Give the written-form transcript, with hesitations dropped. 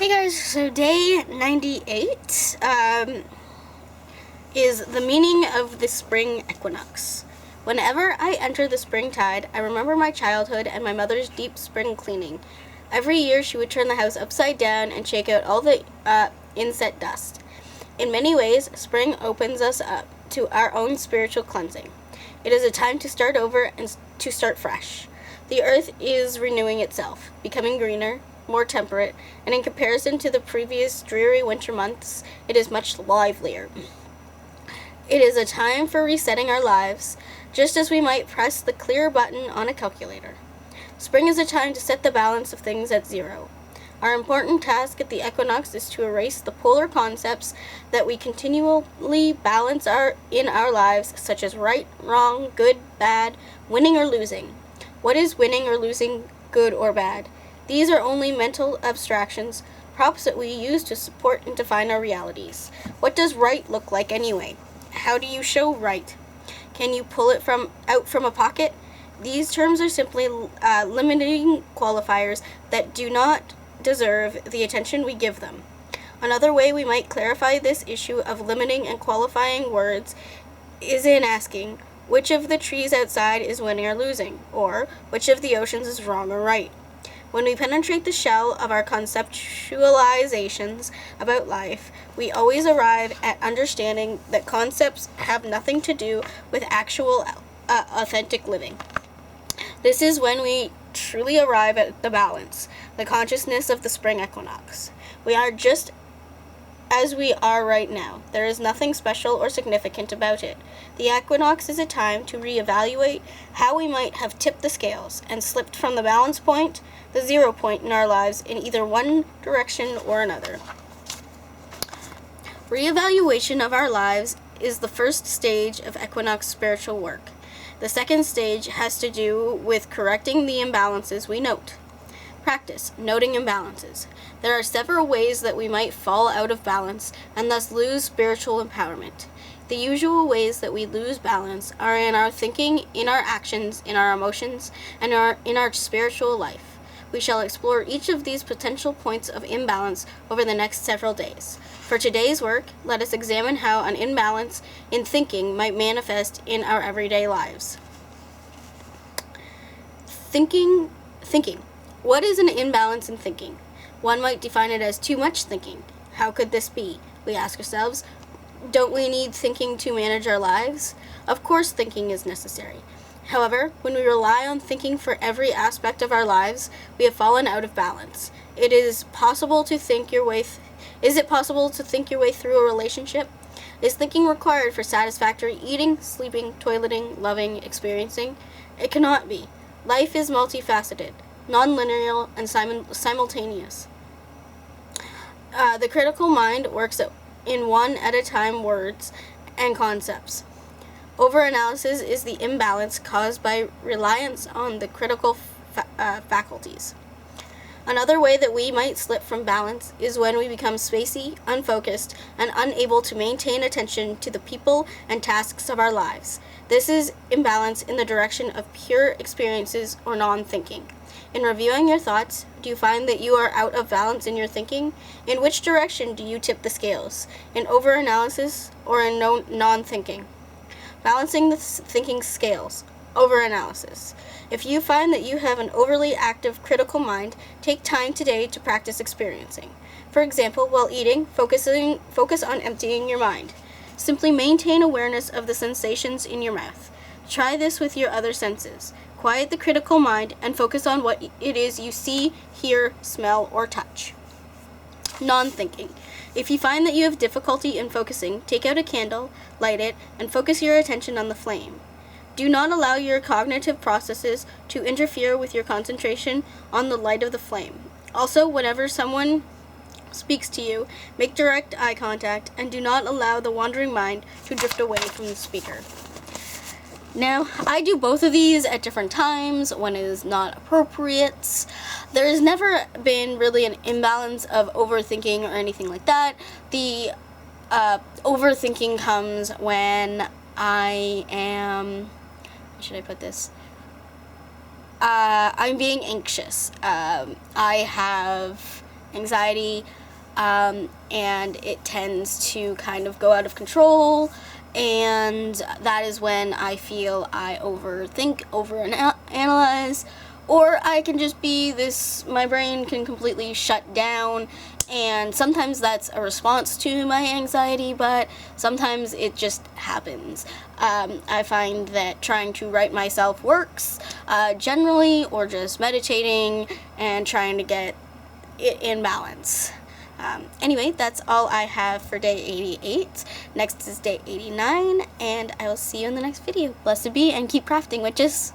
Hey guys, so day 98 is the meaning of the spring equinox. Whenever I enter the springtide, I remember my childhood and my mother's deep spring cleaning. Every year she would turn the house upside down and shake out all the inset dust. In many ways, spring opens us up to our own spiritual cleansing. It is a time to start over and to start fresh. The earth is renewing itself, becoming greener, more temperate, and in comparison to the previous dreary winter months, it is much livelier. It is a time for resetting our lives, just as we might press the clear button on a calculator. Spring is a time to set the balance of things at zero. Our important task at the equinox is to erase the polar concepts that we continually balance in our lives, such as right, wrong, good, bad, winning or losing. What is winning or losing, good or bad? These are only mental abstractions, props that we use to support and define our realities. What does right look like anyway? How do you show right? Can you pull it out from a pocket? These terms are simply limiting qualifiers that do not deserve the attention we give them. Another way we might clarify this issue of limiting and qualifying words is in asking, which of the trees outside is winning or losing? Or, which of the oceans is wrong or right? When we penetrate the shell of our conceptualizations about life, we always arrive at understanding that concepts have nothing to do with actual, authentic living. This is when we truly arrive at the balance, the consciousness of the spring equinox. We are just as we are right now. There is nothing special or significant about it. The equinox is a time to reevaluate how we might have tipped the scales and slipped from the balance point, the 0 point in our lives, in either one direction or another. Reevaluation of our lives is the first stage of equinox spiritual work. The second stage has to do with correcting the imbalances we note. Practice noting imbalances. There are several ways that we might fall out of balance and thus lose spiritual empowerment. The usual ways that we lose balance are in our thinking, in our actions, in our emotions, and in our spiritual life. We shall explore each of these potential points of imbalance over the next several days. For today's work, let us examine how an imbalance in thinking might manifest in our everyday lives. Thinking. What is an imbalance in thinking? One might define it as too much thinking. How could this be? We ask ourselves, don't we need thinking to manage our lives? Of course thinking is necessary. However, when we rely on thinking for every aspect of our lives, we have fallen out of balance. Is it possible to think your way through a relationship? Is thinking required for satisfactory eating, sleeping, toileting, loving, experiencing? It cannot be. Life is multifaceted, non-linear, and simultaneous. The critical mind works in one at a time words and concepts. Overanalysis is the imbalance caused by reliance on the critical faculties. Another way that we might slip from balance is when we become spacey, unfocused, and unable to maintain attention to the people and tasks of our lives. This is imbalance in the direction of pure experiences or non-thinking. In reviewing your thoughts, do you find that you are out of balance in your thinking? In which direction do you tip the scales? In overanalysis or in non-thinking? Balancing the thinking scales. Overanalysis. If you find that you have an overly active critical mind, take time today to practice experiencing. For example, while eating, focus on emptying your mind. Simply maintain awareness of the sensations in your mouth. Try this with your other senses. Quiet the critical mind and focus on what it is you see, hear, smell, or touch. Non-thinking. If you find that you have difficulty in focusing, take out a candle, light it, and focus your attention on the flame. Do not allow your cognitive processes to interfere with your concentration on the light of the flame. Also, whenever someone speaks to you, make direct eye contact and do not allow the wandering mind to drift away from the speaker. Now, I do both of these at different times when it is not appropriate. There has never been really an imbalance of overthinking or anything like that. The overthinking comes when I am... How should I put this? I'm being anxious. I have anxiety, and it tends to kind of go out of control, and that is when I feel I overthink, overanalyze, or I can just be this, my brain can completely shut down, and sometimes that's a response to my anxiety, but sometimes it just happens. I find that trying to write myself works, generally, or just meditating and trying to get it in balance. Anyway, that's all I have for day 88. Next is day 89, and I will see you in the next video. Blessed be, and keep crafting, witches.